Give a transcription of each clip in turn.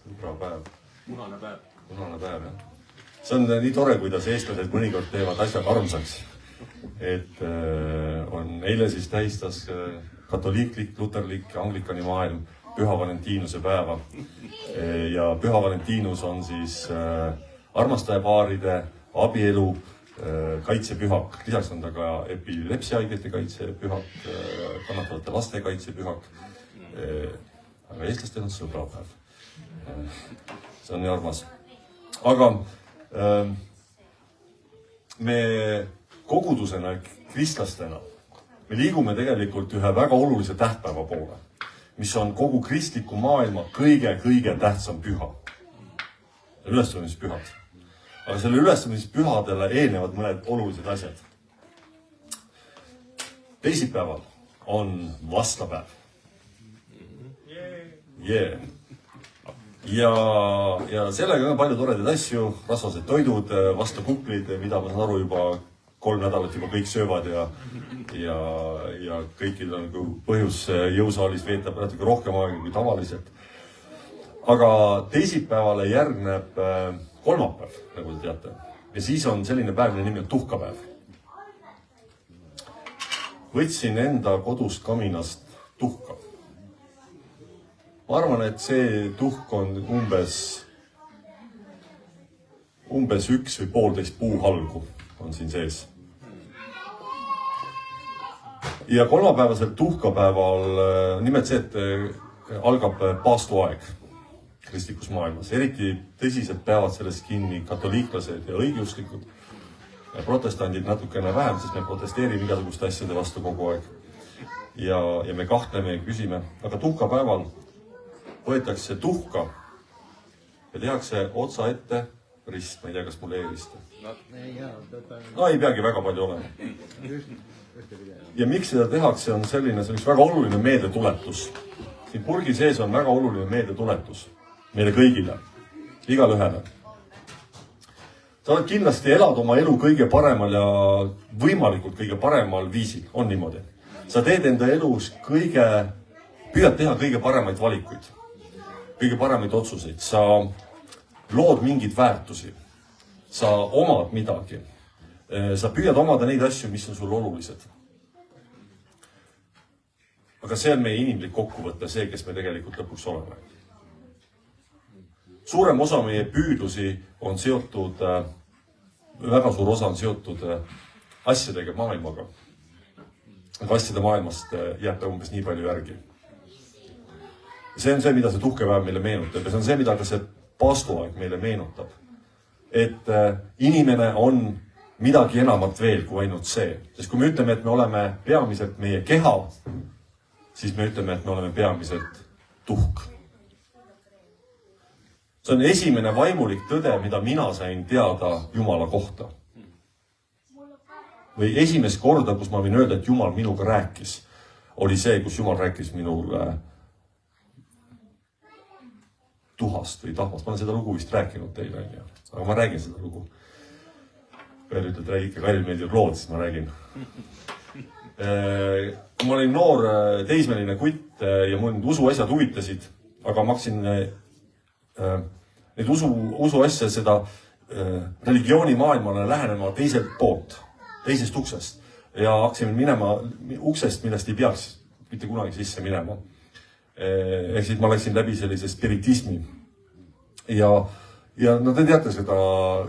Sõbrapäev. Punane päev. Punane päev, jah. See on nii tore, kuidas eestlased mõnikord teevad asja karmsaks. Et eile siis tähistas katoliiklik, luterlik, anglikani maailm Püha Valentiinuse päeva. Ja Püha Valentiinus on siis armastajapaaride abielu kaitsepühak. Lisaks on ta ka epilepsiaigete kaitsepühak, kannatavate laste kaitsepühak. Aga eestlastel on sõbrapäev. See on nii armas. Aga me kogudusena, kristlastena, me liigume tegelikult ühe väga olulise tähtpäeva poole, mis on kogu kristliku maailma kõige tähtsam püha. Ülestõusmispühad. Aga selle ülestõusmispühadele eelnevad mõned olulised asjad. Teisipäeval on vastlapäev. Ja sellega on palju toredaid asju, rasvased toidud, vastlakuklid, mida ma saan aru juba 3 nädalat juba kõik söövad ja kõikidel on põhjus jõusaalis veetab natuke rohkem aega kui tavaliselt. Aga teisipäevale järgneb kolmapäev, nagu te teate. Ja siis on selline päev, mille nimi on tuhkapäev. Võtsin enda kodust kaminast tuhka. Ma arvan, et see tuhk on umbes 1 või 1,5 puuhalgu on siin sees. Ja kolmapäevasel tuhkapäeval nimelt see, et algab paastuaeg kristlikus maailmas. Eriti tõsiselt peavad sellest kinni katoliiklased ja õigeusklikud. Protestandid natukene vähem, sest me protesteerime igasuguste asjade vastu kogu aeg. Ja me kahtleme ja küsime. Aga tuhkapäeval võetakse tuhka ja tehakse otsa ette rist. Ma ei tea, kas mulle eelista. No ei peagi väga palju olema. Ja miks seda tehakse, on selline, see on üks väga oluline meeldetuletus. Siin purgi sees on väga oluline meeldetuletus. Meile kõigile. Igale ühele. Sa oled kindlasti elad oma elu kõige paremal ja võimalikult kõige paremal viisil. On niimoodi. Sa teed enda elus püüad teha kõige paremaid valikuid. Kõige paremaid otsuseid. Sa lood mingid väärtusi. Sa omad midagi. Sa püüad omada neid asju, mis on sul olulised. Aga see on meie inimlik kokkuvõte, see, kes me tegelikult lõpuks oleme. Suurem osa meie püüdlusi on seotud, väga suur osa on seotud asjadega maailmaga. Aga asjade maailmast jääb umbes nii palju järgi. See on see, mida see tuhkepäev meile meenutab. Ja see on see, mida ka see paastuaeg meile meenutab. Et inimene on midagi enamat veel kui ainult see. Sest kui me ütleme, et me oleme peamiselt meie keha, siis me ütleme, et me oleme peamiselt tuhk. See on esimene vaimulik tõde, mida mina sain teada Jumala kohta. Või esimest korda, kus ma võin öelda, et Jumal minuga rääkis, oli see, kus Jumal rääkis minule tuhast või tahvast. Ma olen seda lugu vist rääkinud teile, aga ma räägin seda lugu. Veel ütled, räägi ikka, Kairil meeldib lood, siis ma räägin. Ma olin noor teismeline kutt ja mul usuasjad huvitasid, aga ma hakkasin neid usuasja seda religioonimaailmale lähenema teiselt poolt, teisest uksest. Ja hakkasime minema uksest, millest ei peaks mitte kunagi sisse minema. Ehk siis ma läksin läbi sellise spiritismi. Ja no te teate seda,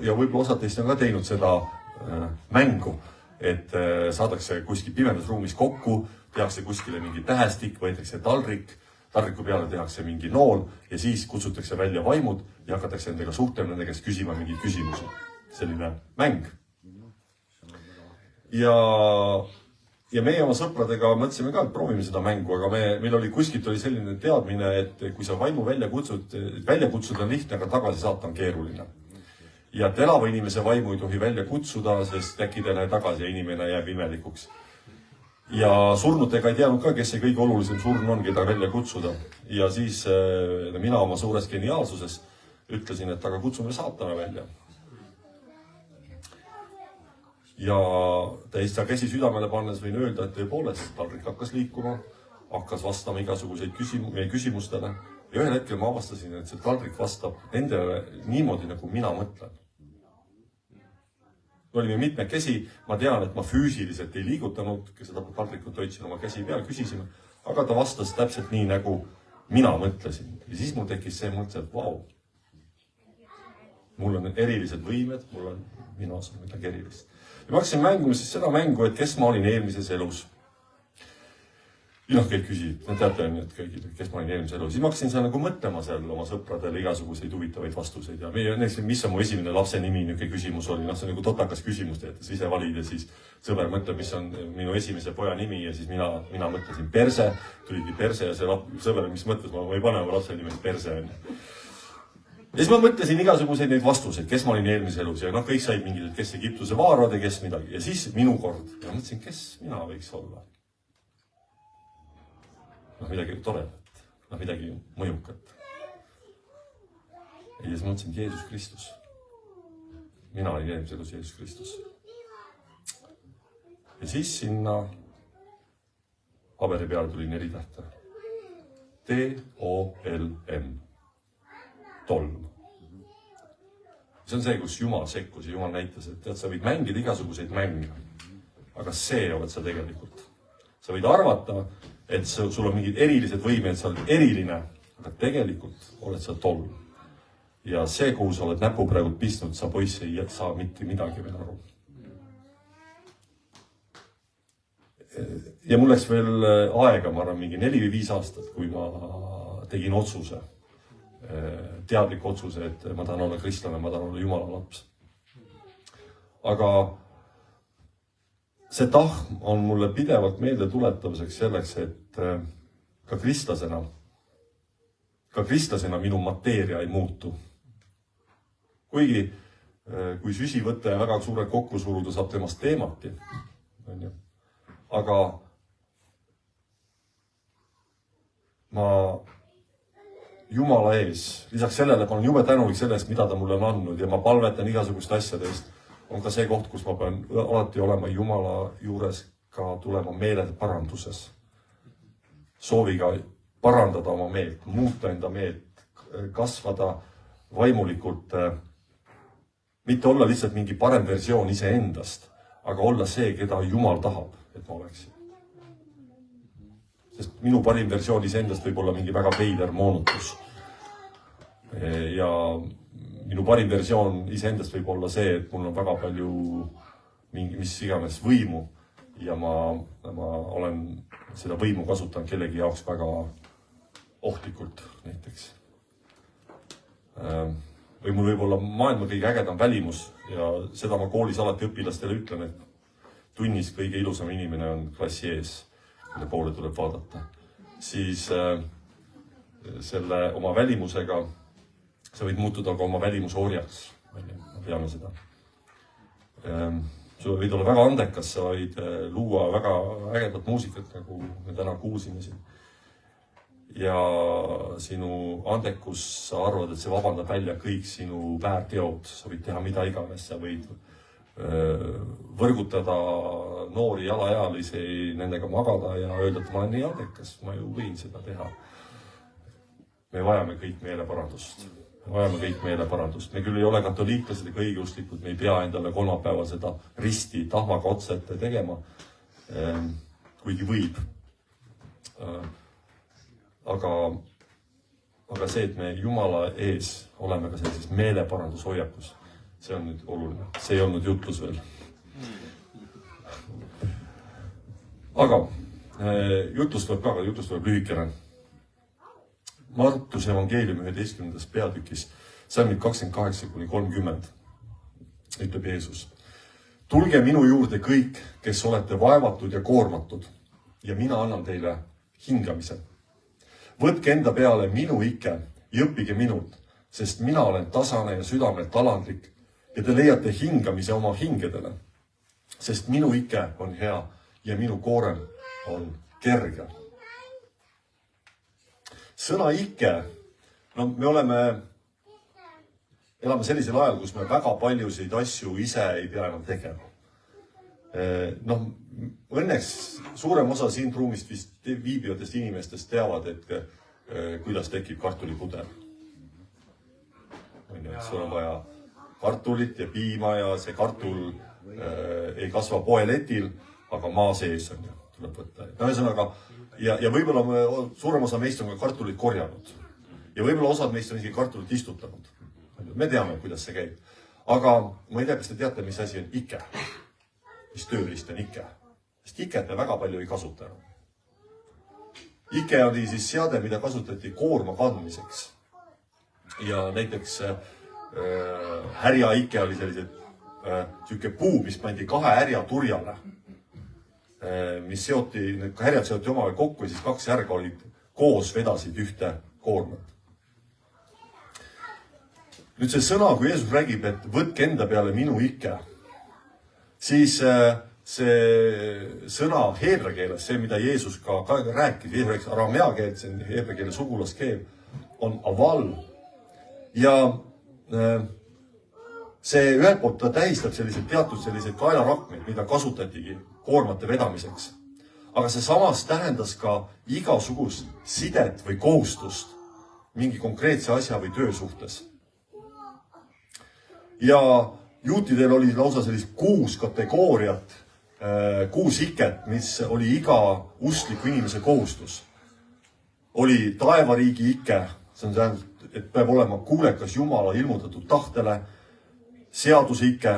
ja võib-olla osad teist on ka teinud seda mängu, et saadakse kuskil pimedas ruumis kokku, tehakse kuskile mingi tähestik, võetakse taldriku peale tehakse mingi nool ja siis kutsutakse välja vaimud ja hakatakse nendega suhtlema, nende käest küsima mingi küsimusi. Selline mäng. Ja meie oma sõpradega mõtlesime ka, et proovime seda mängu, aga meil oli kuskilt selline teadmine, et kui sa vaimu välja kutsuda on lihtne, aga tagasi saata on keeruline. Ja et elava inimese vaimu ei tohi välja kutsuda, sest äkki ta lähe tagasi ja inimene jääb imelikuks. Ja surnutega ei teadnud ka, kes see kõige olulisem surn on, keda välja kutsuda. Ja siis mina oma suures geniaalsuses ütlesin, et aga kutsume saatana välja. Ja täitsa käsi südamele pannes võin öelda, et tõepoolest taldrik hakkas liikuma, hakkas vastama igasuguseid küsimustele ja ühel hetkel ma avastasin, et see taldrik vastab nendele niimoodi, nagu mina mõtlen. Me olime mitmekesi, ma tean, et ma füüsiliselt ei liigutanud, seda taldrikut hoidsin oma käsi peal, küsisime, aga ta vastas täpselt nii, nagu mina mõtlesin. Ja siis mul tekkis see mõte, et vau, mul on erilised võimed, mina osan midagi erilist. Ja ma hakkasin mängima siis seda mängu, et kes ma olin eelmises elus. Ja kõik küsib, teate, et kõigil, kes ma olin eelmises elus. Siis ma hakkasin seal nagu mõtlema seal oma sõpradele igasuguseid huvitavaid vastuseid. Ja mis on mu esimene lapse nimi, niuke küsimus oli. See on nagu totakas küsimus, et sa ise valid ja siis sõber mõtleb, mis on minu esimese poja nimi ja siis mina mõtlesin Perse. Tuligi Perse ja see sõber, mis mõtles, ma ei pane oma lapse nimi Perse. Ja siis ma mõtlesin igasuguseid neid vastuseid, kes ma olin eelmises elus ja kõik said mingid, kes Egiptuse vaarad ja kes midagi. Ja siis minu kord. Ja mõtlesin, kes mina võiks olla. Midagi toredat, midagi mõjukat. Ja siis mõtlesin, Jeesus Kristus. Mina olin eelmises elus Jeesus Kristus. Ja siis sinna paberi peale tuli 4 tähte. T-O-L-M. Tolm. See on see, kus Jumal sekkus ja Jumal näitas, et tead, sa võid mängida igasuguseid mänge. Aga see oled sa tegelikult. Sa võid arvata, et sul on mingid erilised võimed, sa oled eriline, aga tegelikult oled sa tolm. Ja see, kuhu sa oled näpu praegu pistnud, sa poiss ei saa mitte midagi veel aru. Ja mul läks veel aega, ma arvan, mingi 4 või 5 aastat, kui ma tegin otsuse, teadlik otsuse, et ma tahan olla kristlane, ma tahan olla Jumala laps. Aga see tahm on mulle pidevalt meelde tuletavuseks selleks, et ka kristlasena minu mateeria ei muutu. Kuigi, kui süsivõte väga suure kokku suruda, saab temast teemati. Aga ma Jumala ees, lisaks sellele ma olen jube tänulik sellest, mida ta mulle on andnud ja ma palvetan igasuguste asjade eest. On ka see koht, kus ma pean alati olema Jumala juures ka tulema meelede paranduses. Sooviga parandada oma meelt, muuta enda meelt, kasvada vaimulikult, mitte olla lihtsalt mingi parem versioon iseendast, aga olla see, keda Jumal tahab, et ma oleksin. Sest minu parim versioon iseendast võib olla mingi väga veider moonutus. Ja minu parim versioon iseendast võib olla see, et mul on väga palju mis iganes võimu ja ma olen seda võimu kasutanud kellegi jaoks väga ohtlikult näiteks. Või mul võib olla maailma kõige ägedam välimus ja seda ma koolis alati õpilastele ütlen, et tunnis kõige ilusam inimene on klassi ees, mille poole tuleb vaadata. Siis selle oma välimusega sa võid muutuda ka oma välimuse orjaks. Me teame seda. Sa võid olla väga andekas, sa võid luua väga ägedat muusikat, nagu me täna kuulsime siin. Ja sinu andekus, sa arvad, et see vabandab välja kõik sinu väärteod. Sa võid teha mida iganes, sa võid võrgutada noori alaealisi, nendega magada ja öelda, et ma olen nii andekas, ma ju võin seda teha. Me vajame kõik meeleparandust. Me küll ei ole katoliiklased ega õigeusklikud, me ei pea endale kolmapäeval seda risti tahmaga otset tegema, kuigi võib. Aga see, et me Jumala ees oleme ka sellises meeleparandushoiakus, see on nüüd oluline. See ei olnud jutlus veel. Aga jutlus tuleb lühikene. Martuse evangeeliumi 11. peatükis, salmid 28-30, ütleb Jeesus. Tulge minu juurde kõik, kes olete vaevatud ja koormatud, ja mina annan teile hingamise. Võtke enda peale minu ike ja õppige minult, sest mina olen tasane ja südamelt alandlik ja te leiate hingamise oma hingedele, sest minu ike on hea ja minu koorem on kerge. Sõna ikke, me elame sellisel ajal, kus me väga paljusid asju ise ei pea enam tegema. Õnneks suurem osa siin ruumist vist viibivatest inimestest teavad, et kuidas tekib kartulipudel. Sul on vaja kartulit ja piima ja see kartul ei kasva poeletil, aga maa sees on ju, tuleb võtta. Ühesõnaga, ja võib-olla suurem osa meist on ka kartulit korjanud. Ja võib-olla osad meist on isegi kartulit istutanud. Me teame, kuidas see käib. Aga ma ei tea, kas te teate, mis asi on ike. Mis tööriist on ike. Sest iket me väga palju ei kasutanud. Ike oli siis seade, mida kasutati koorma kandmiseks. Ja näiteks härja ike oli selline puu, mis pandi 2 härja turjale, mis härjad seoti omavahel kokku ja siis 2 härga olid koos vedasid ühte koormat. Nüüd see sõna, kui Jeesus räägib, et võtke enda peale minu ike, siis see sõna heebra keeles, see, mida Jeesus ka rääkis, Jeesus rääkis aramea keelt, see on heebra keele sugulaskeel, on aval. Ja see ühelt poolt ta tähistab teatud kaelarakmeid, mida kasutatigi koormate vedamiseks. Aga see samas tähendas ka igasugust sidet või kohustust mingi konkreetse asja või töö suhtes. Ja juutidel oli lausa 6 kategooriat, 6 iket, mis oli iga uskliku inimese kohustus. Oli taevariigi ike, see on tähendab, et peab olema kuulekas Jumala ilmutatud tahtele, seaduse ike,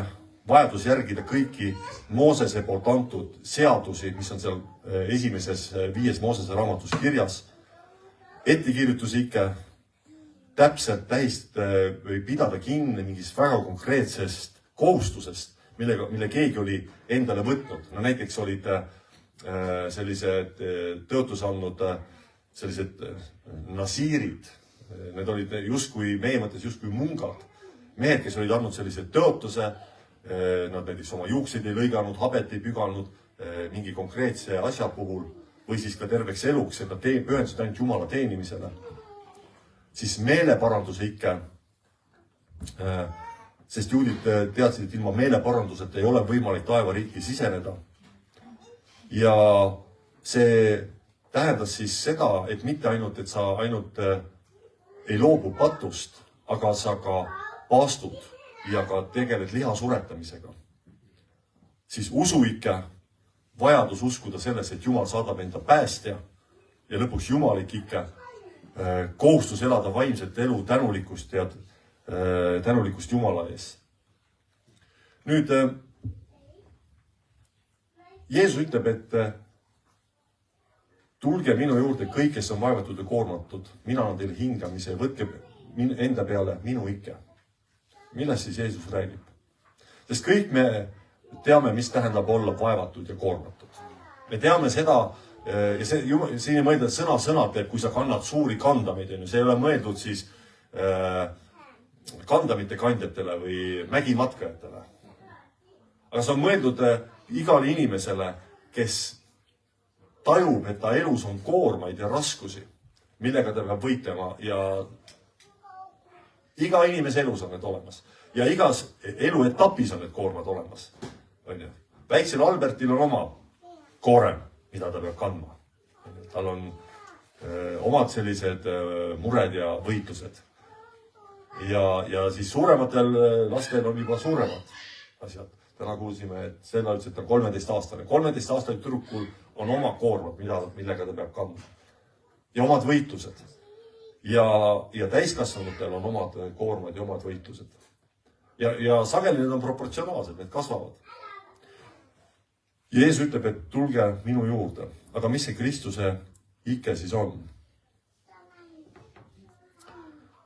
vajadus järgida kõiki Moosese poolt antud seadusi, mis on seal esimeses 5 Moosese raamatus kirjas, ettekirjutuse ike, täpselt või pidada kinni mingist väga konkreetsest kohustusest, mille keegi oli endale võtnud. No näiteks olid sellised tõotuse andnud sellised nasiirid. Need olid meie mõttes justkui mungad. Mehed, kes olid andnud sellise tõotuse, nad näiteks oma juukseid ei lõiganud, habet ei püganud mingi konkreetse asja puhul või siis ka terveks eluks, et nad pühendasid ainult Jumala teenimisele. Siis meeleparanduse ikke, sest juudid teadsid, et ilma meeleparanduseta ei ole võimalik taevariiki siseneda. Ja see tähendas siis seda, et mitte ainult, et sa ainult ei loobu patust, aga sa ka paastud ja ka tegeled liha suretamisega. Siis usuike, vajadus uskuda selles, et Jumal saadab enda päästja ja lõpuks jumalik ikke, kohustus elada vaimset elu tänulikkust ja tänulikkust Jumala ees. Nüüd, Jeesus ütleb, et tulge minu juurde kõik, kes on vaevatud ja koormatud. Mina annan teile hingamise ja võtke enda peale minu ikke. Millest siis Jeesus räägib? Sest kõik me teame, mis tähendab olla vaevatud ja koormatud. Me teame seda, ja siin ei mõelda sõna teeb, kui sa kannad suuri kandameid. See ei ole mõeldud siis kandamite kandjatele või mägimatkajatele. Aga see on mõeldud igale inimesele, kes tajub, et ta elus on koormaid ja raskusi, millega ta peab võitlema ja iga inimese elus on need olemas. Ja igas eluetapis on need koormad olemas. Väiksel Albertil on oma koorem, mida ta peab kandma. Tal on omad sellised mured ja võitlused. Ja siis suurematel lastel on juba suuremad asjad. Täna kuulsime, et selle ütles, et ta on 13-aastane. 13-aastane tüdrukul on oma koormad, millega ta peab kandma. Ja omad võitlused. Ja täiskasvanutel on omad koormad ja omad võitlused. Ja sageli need on proportsionaalsed, need kasvavad. Jeesus ütleb, et tulge minu juurde. Aga mis see Kristuse ikke siis on?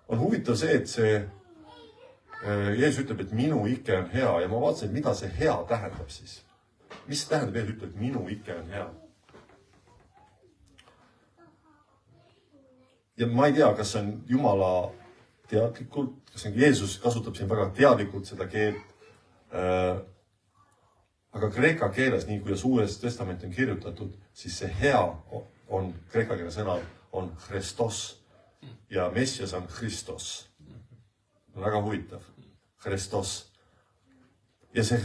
On huvitav see, et see Jeesus ütleb, et minu ikke on hea ja ma vaatasin, mida see hea tähendab siis. Mis tähendab, Jeesus ütleb, et minu ikke on hea? Ja ma ei tea, kas see on Jumala teadlikult, kas Jeesus kasutab siin väga teadlikult seda keelt. Aga kreeka keeles, nii kuidas Uues Testament on kirjutatud, siis see hea on, kreeka keele sõna on Christos ja Messias on Christos. Väga huvitav. Christos. Ja see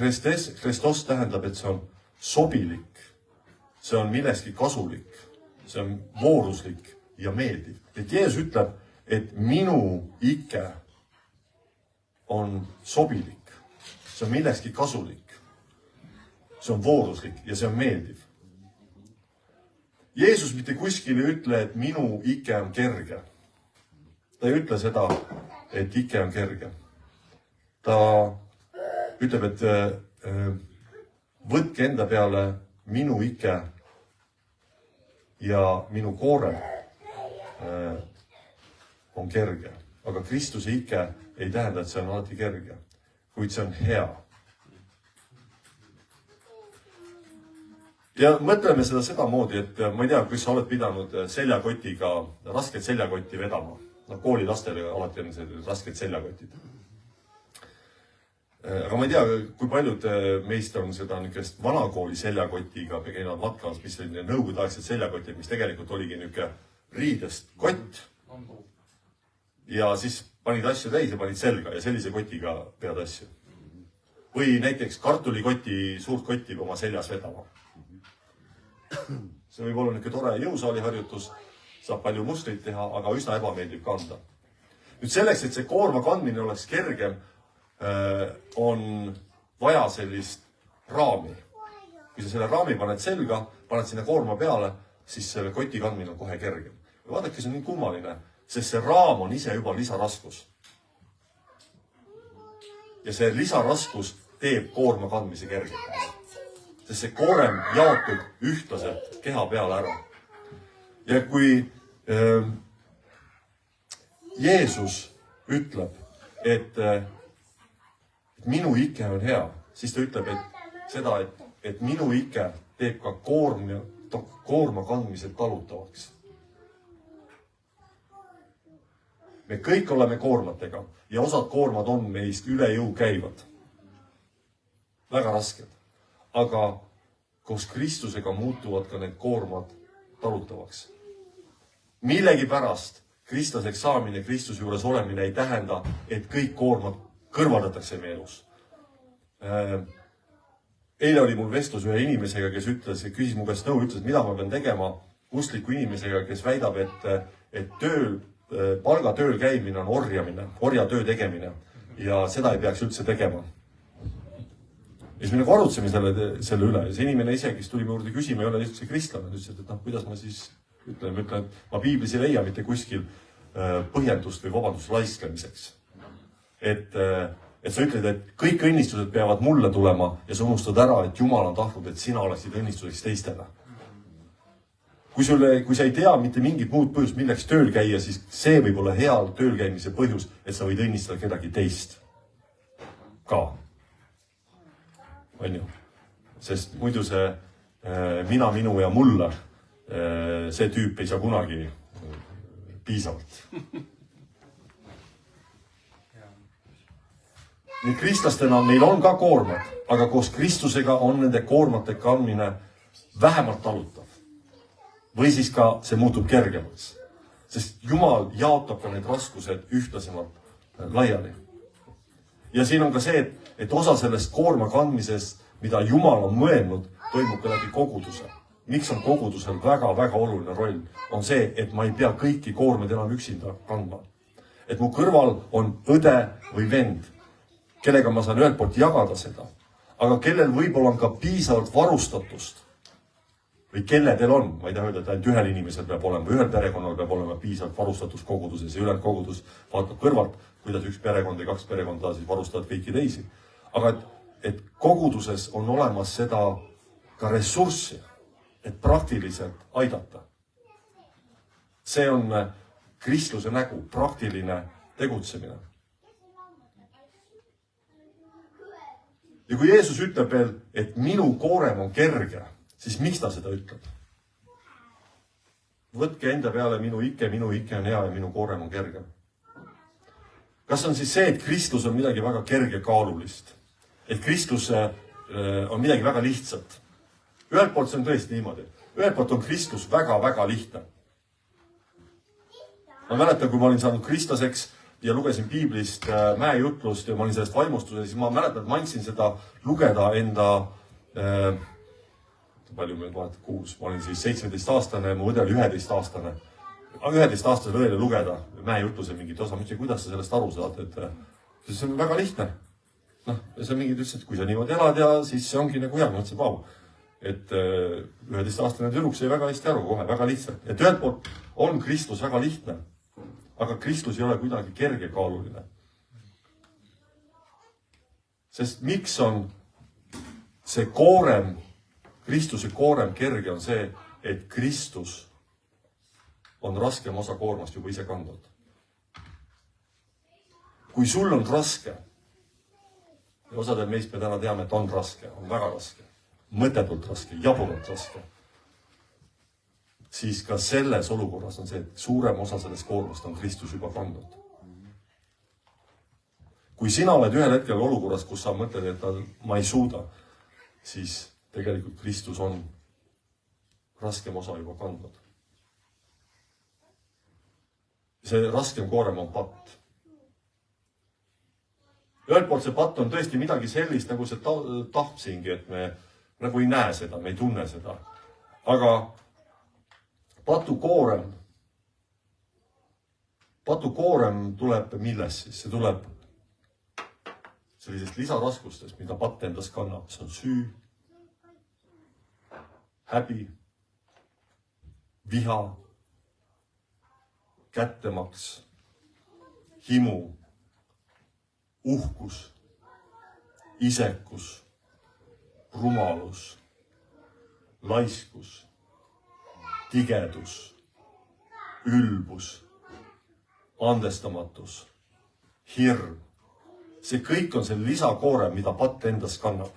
Christos tähendab, et see on sobilik. See on milleski kasulik. See on vooruslik. ja meeldiv. Et Jeesus ütleb, et minu ike on sobilik. See on millekski kasulik. See on vooruslik ja see on meeldiv. Jeesus mitte kuskil ei ütle, et minu ike on kerge. Ta ei ütle seda, et ike on kerge. Ta ütleb, et võtke enda peale minu ike ja minu koorem on kerge. Aga Kristuse ike ei tähenda, et see on alati kerge, kuid see on hea. Ja mõtleme seda moodi, et ma ei tea, kui sa oled pidanud seljakotiga, rasket seljakotti vedama. No, koolilastele alati on see rasket seljakotid. Aga ma ei tea, kui paljud meist on seda niisugust vanakooli seljakotiga käinud matkas, mis oli nõukogudeaegsed seljakotid, mis tegelikult oligi niisugune riidest kott. Ja siis panid asju täis ja panid selga ja sellise kotiga pead asju. Või näiteks kartulikoti, suurt kotti oma seljas vedama. See võib olla niisugune tore jõusaali harjutus, saab palju mustreid teha, aga üsna ebameeldiv kanda. Nüüd selleks, et see koorma kandmine oleks kergem, on vaja sellist raami. Kui sa selle raami paned selga, paned sinna koorma peale, siis selle koti kandmine on kohe kergem. Ja vaadake, see on nii kummaline, sest see raam on ise juba lisaraskus. Ja see lisaraskus teeb koorma kandmise kergemaks. Sest see koorem jaotub ühtlaselt keha peale ära. Ja kui Jeesus ütleb, et minu ike on hea, siis ta ütleb, et minu ike teeb ka koorma kandmise talutavaks. Me kõik oleme koormatega ja osad koormad on meist üle jõu käivad. Väga rasked. Aga koos Kristusega muutuvad ka need koormad talutavaks. Millegi pärast kristlaseks saamine, Kristuse juures olemine ei tähenda, et kõik koormad kõrvaldatakse meie elus. Eile oli mul vestlus ühe inimesega, kes küsis mu käest nõu, ütles, mida ma pean tegema uskliku inimesega, kes väidab, et palgatööl käimine on orjamine, orjatöö tegemine ja seda ei peaks üldse tegema. Ja siis me nagu arutseme selle üle ja see inimene ise, kes tuli juurde küsima, ei ole lihtsalt see kristlane. Ütles, et kuidas ma siis ütlen, et ma piiblis ei leia mitte kuskil põhjendust või vabandust laisklemiseks. Et sa ütled, et kõik õnnistused peavad mulle tulema ja sa unustad ära, et Jumal on tahtnud, et sina oleksid õnnistuseks teistele. Kui sa ei tea mitte mingit muud põhjust, milleks tööl käia, siis see võib olla hea tööl käimise põhjus, et sa võid õnnistada kedagi teist ka. On ju? Sest muidu see mina, minu ja mulle, see tüüp ei saa kunagi piisavalt. Nii kristlastena meil on ka koormad, aga koos Kristusega on nende koormate kandmine vähemalt talutav. Või siis ka see muutub kergemaks. Sest Jumal jaotab ka need raskused ühtlasemalt laiali. Ja siin on ka see, et osa sellest koorma kandmisest, mida Jumal on mõelnud, toimub ka läbi koguduse. Miks on kogudusel väga-väga oluline roll? On see, et ma ei pea kõiki koormed enam üksinda kandma. Et mu kõrval on õde või vend, kellega ma saan ühelt poolt jagada seda, aga kellel võib-olla on ka piisavalt varustatust või kelledel on, ma ei taha öelda, et ainult ühel inimesel peab olema, ühel perekonnal peab olema piisavalt varustatus koguduses ja ülejäänud kogudus vaatab kõrvalt, kuidas üks perekond või kaks perekonda siis varustavad kõiki teisi. Aga et koguduses on olemas seda ka ressurssi, et praktiliselt aidata. See on kristluse nägu, praktiline tegutsemine. Ja kui Jeesus ütleb veel, et minu koorem on kerge, siis miks ta seda ütleb? Võtke enda peale minu ike on hea ja minu koorem on kerge. Kas on siis see, et Kristus on midagi väga kergekaalulist? Et Kristus on midagi väga lihtsat? Ühelt poolt see on tõesti niimoodi. Ühelt poolt on Kristus väga-väga lihtne. Ma mäletan, kui ma olin saanud kristlaseks ja lugesin piiblist mäejutlust ja ma olin sellest vaimustuses, siis ma mäletan, et ma andsin seda lugeda enda, palju meil vahet 6, ma olin siis 17-aastane ja mu õde oli 11-aastane. 11-aastasele õele lugeda mäejutluse mingit osa, mitte kuidas sa sellest aru saad, et see on väga lihtne. Noh, ja see on mingid ütles, et kui sa niimoodi elad ja siis see ongi nagu hea, mõtlesin, vau. Et 11-aastane tüdruk sai väga hästi aru kohe, väga lihtsalt. Et ühelt poolt on Kristus väga lihtne, aga Kristus ei ole kuidagi kergekaaluline. Sest miks on see koorem, Kristuse koorem kerge on see, et Kristus on raskem osa koormast juba ise kandnud. Kui sul on raske, ja osadel meist me täna teame, et on raske, on väga raske, mõttetult raske, jaburalt raske, siis ka selles olukorras on see, et suurem osa sellest koormast on Kristus juba kandnud. Kui sina oled ühel hetkel olukorras, kus sa mõtled, et ma ei suuda, siis tegelikult Kristus on raskem osa juba kandnud. See raskem koorem on patt. Ühelt poolt see patt on tõesti midagi sellist, nagu see tahtsingi, et me nagu ei näe seda, me ei tunne seda. Aga patu koorem tuleb millest siis? See tuleb sellisest lisaraskustest, mida patt endas kannab. See on süü, häbi, viha, kättemaks, himu, uhkus, isekus, rumalus, laiskus, tigedus, ülbus, andestamatus, hirm. See kõik on see lisakoorem, mida patt endas kannab.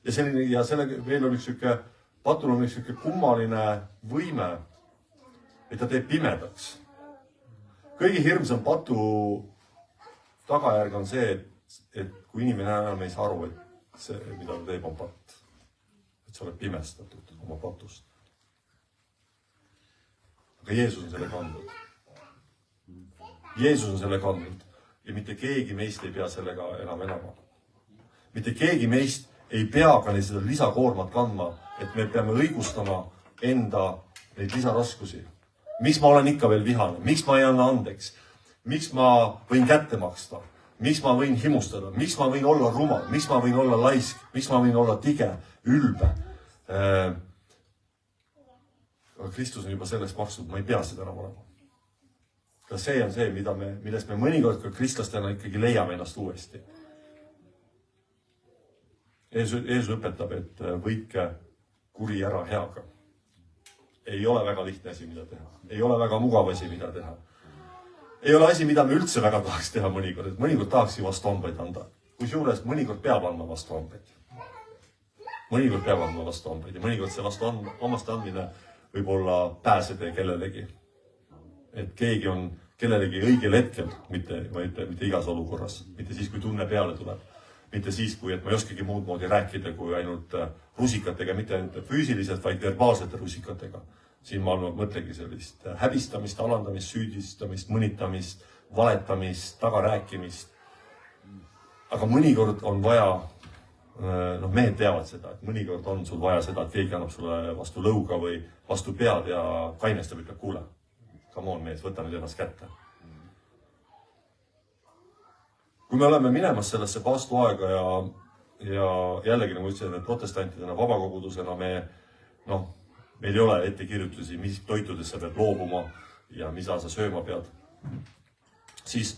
Ja veel on patul on üks kummaline võime, et ta teeb pimedaks. Kõige hirmsam patu tagajärg on see, et kui inimene enam ei saa aru, et see, mida ta teeb, on patt. Et sa oled pimestatud oma patust. Aga Jeesus on selle kandnud. Jeesus on selle kandnud. Ja mitte keegi meist ei pea sellega enam elama. Mitte keegi meist ei pea ka seda lisakoormat kandma, et me peame õigustama enda neid lisaraskusi. Miks ma olen ikka veel vihane? Miks ma ei anna andeks? Miks ma võin kätte maksta? Miks ma võin himustada? Miks ma võin olla rumal? Miks ma võin olla laisk? Miks ma võin olla tige, ülbe? Kristus on juba sellest maksnud, ma ei pea seda enam olema. Ja see on see, millest me mõnikord ka kristlastena ikkagi leiame ennast uuesti. Jeesus õpetab, et võitke kuri ära heaga. Ei ole väga lihtne asi, mida teha. Ei ole väga mugav asi, mida teha. Ei ole asi, mida me üldse väga tahaks teha mõnikord. Et mõnikord tahaks vastu hambaid anda. Kusjuures mõnikord peab andma vastu hambaid. Mõnikord peab andma vastu hambaid. Ja mõnikord see vastu hammaste andmine võib olla pääsetee kellelegi. Et keegi on kellelegi õigel hetkel, mitte igas olukorras, mitte siis, kui tunne peale tuleb, mitte siis, kui et ma ei oskagi muud moodi rääkida, kui ainult rusikatega, mitte ainult füüsiliselt, vaid verbaalsete rusikatega. Siin ma mõtlengi sellist häbistamist, alandamist, süüdistamist, mõnitamist, valetamist, tagarääkimist. Aga mõnikord on vaja, mehed teavad seda, et mõnikord on sul vaja seda, et keegi annab sulle vastu lõuga või vastu pead ja kainestab ütleb, kuule. Come on, mees, võta nüüd ennast kätte. Kui me oleme minemas sellesse paastu aega ja jällegi, nagu ütlesin, et protestantidena, vabakogudusena meil ei ole ettekirjutusi, mis toitudest sa pead loobuma ja mida sa sööma pead, siis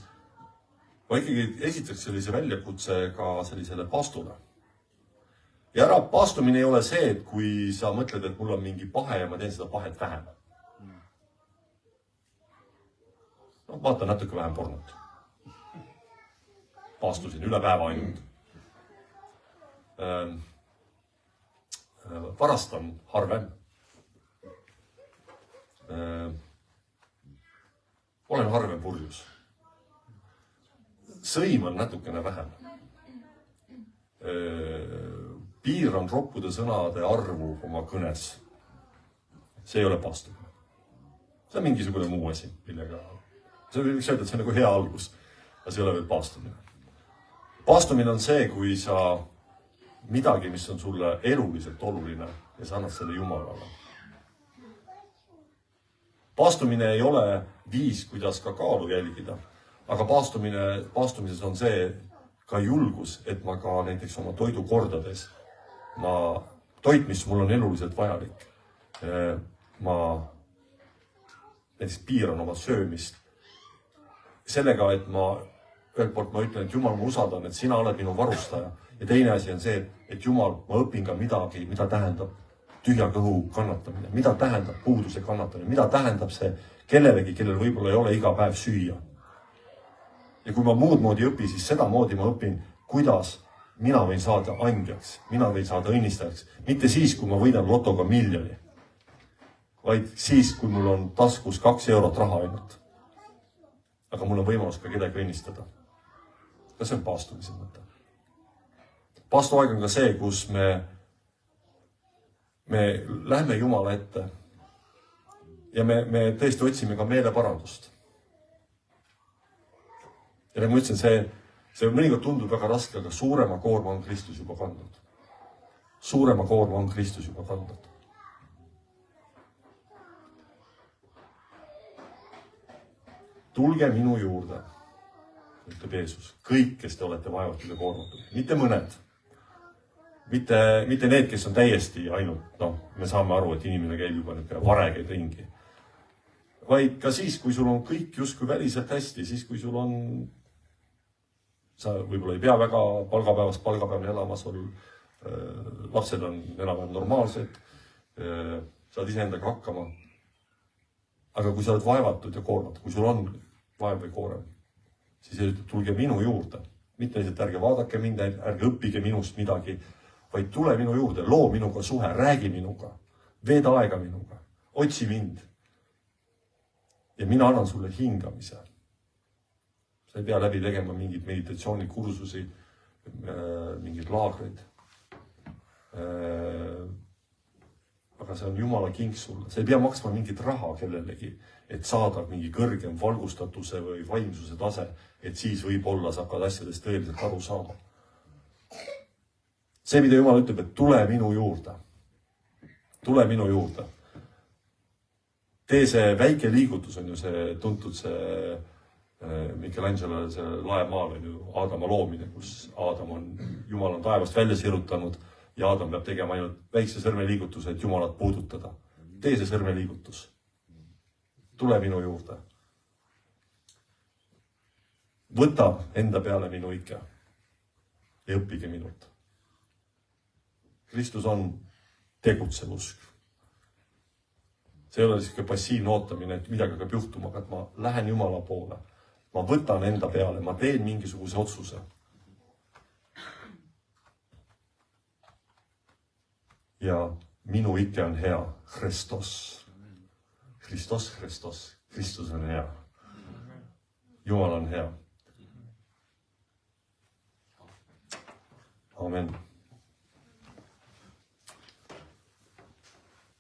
ma ikkagi esitaks sellise väljakutse ka sellisele paastule. Ja paastumine ei ole see, et kui sa mõtled, et mul on mingi pahe ja ma teen seda pahet vähem. Vaatan natuke vähem pornot. Paastusin üle päeva ainult. Varastan harvem. Olen harvem purjus. Sõiman natukene vähem. Piiran roppude sõnade arvu oma kõnes. See ei ole paastumine. See on mingisugune muu asi, millega see võiks öelda, et see on nagu hea algus, aga see ei ole veel paastumine. Paastumine on see, kui sa midagi, mis on sulle eluliselt oluline ja sa annad selle Jumalale. Paastumine ei ole viis, kuidas ka kaalu jälgida, aga paastumises on see ka julgus, et ma ka näiteks oma toidu kordades, toit, mis mul on eluliselt vajalik, ma näiteks piiran oma söömist sellega, et ühelt poolt ma ütlen, et Jumal, ma usaldan, et sina oled minu varustaja. Ja teine asi on see, et Jumal, ma õpin ka midagi, mida tähendab tühja kõhu kannatamine, mida tähendab puuduse kannatamine, mida tähendab see kellelegi, kellel võib-olla ei ole iga päev süüa. Ja kui ma muud moodi õpin, siis seda moodi ma õpin, kuidas mina võin saada andjaks, mina võin saada õnnistajaks. Mitte siis, kui ma võidan lotoga 1 miljoni, vaid siis, kui mul on taskus 2 eurot raha ainult. Aga mul on võimalus ka kedagi õnnistada. Ja see on paastumise mõte. Paastuaeg on ka see, kus me lähme Jumala ette ja me tõesti otsime ka meeleparandust. Ja nagu ma ütlesin, see mõnikord tundub väga raske, aga suurema koorma on Kristus juba kandnud. Suurema koorma on Kristus juba kandnud. Tulge minu juurde, ütleb Jeesus, kõik, kes te olete vaevatud ja koormatud. Mitte mõned. Mitte need, kes on täiesti ainult, me saame aru, et inimene käib juba varegeid ringi. Vaid ka siis, kui sul on kõik justkui väliselt hästi, siis kui sul on, sa võib-olla ei pea väga palgapäevast palgapäevani elama, sul lapsed on enam-vähem normaalsed, saad iseendaga hakkama. Aga kui sa oled vaevatud ja koormatud, kui sul on vaev või koorem, siis ütleb, tulge minu juurde. Mitte lihtsalt ärge vaadake mind, ärge õppige minust midagi, vaid tule minu juurde, loo minuga suhe, räägi minuga, veeda aega minuga, otsi mind. Ja mina annan sulle hingamise. Sa ei pea läbi tegema mingid meditatsioonikursusi, mingid laagrid. Aga see on Jumala king sulle. Sa ei pea maksma mingit raha kellelegi, et saada mingi kõrgem valgustatuse või vaimsuse tase, et siis võib-olla sa hakkad asjadest tõeliselt aru saama. See, mida Jumal ütleb, et tule minu juurde. Tule minu juurde. Tee see väike liigutus on ju see tuntud see Michelangelo see laemaal on ju Aadama loomine, kus Jumal on taevast välja sirutanud ja Aadam peab tegema ainult väikse sõrmeliigutuse, et Jumalat puudutada. Tee see sõrmeliigutus. Tule minu juurde. Võta enda peale minu ike ja õppige minut. Kristus on tegutsev usk. See ei ole selline passiivne ootamine, et midagi hakkab juhtuma, aga et ma lähen Jumala poole. Ma võtan enda peale, ma teen mingisuguse otsuse. Ja minu ike on hea, Kristus. Kristus on hea. Jumal on hea. Amen.